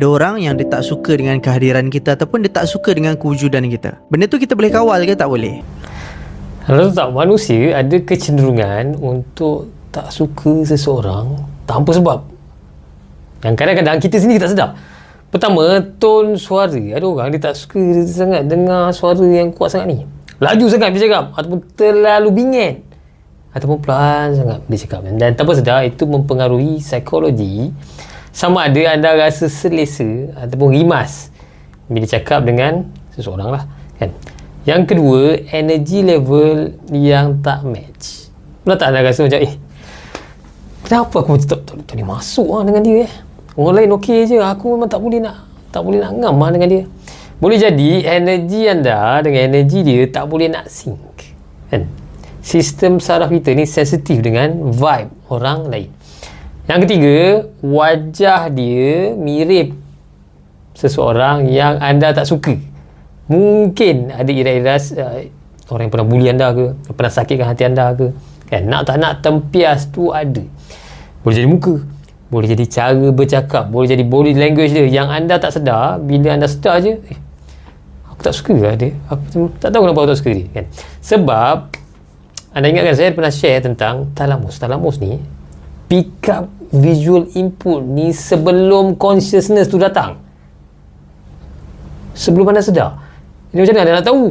Ada orang yang dia tak suka dengan kehadiran kita ataupun dia tak suka dengan kewujudan kita. Benda tu kita boleh kawal ke tak boleh? Kalau tak, manusia ada kecenderungan untuk tak suka seseorang tanpa sebab. Yang kadang-kadang kita sendiri tak sedar. Pertama, tone suara. Ada orang dia tak suka sangat dengar suara yang kuat sangat ni. Laju sangat dia cakap, ataupun terlalu bingit, ataupun pelan sangat dia cakap. Dan tanpa sedar itu mempengaruhi psikologi. Sama ada anda rasa selesa ataupun rimas bila cakap dengan seseorang lah, kan. Yang kedua, energy level yang tak match. Pernah tak anda rasa macam kenapa aku tak boleh masuk dengan dia orang lain okey je, aku memang tak boleh nak ngam dengan dia. Boleh jadi energi anda dengan energi dia tak boleh nak sync, kan. Sistem saraf kita ni sensitif dengan vibe orang lain. Yang ketiga, wajah dia mirip seseorang yang anda tak suka. Mungkin ada iras-iras orang yang pernah bully anda ke, pernah sakitkan hati anda ke, kan. Nak tak nak tempias tu ada. Boleh jadi muka, boleh jadi cara bercakap, boleh jadi body language dia yang anda tak sedar. Bila anda sedar je, aku tak suka lah dia, aku tak tahu kenapa aku tak suka dia, kan. Sebab anda ingatkan saya pernah share tentang thalamus ni pick up visual input ni sebelum consciousness tu datang, sebelum anda sedar. Jadi macam mana anda nak tahu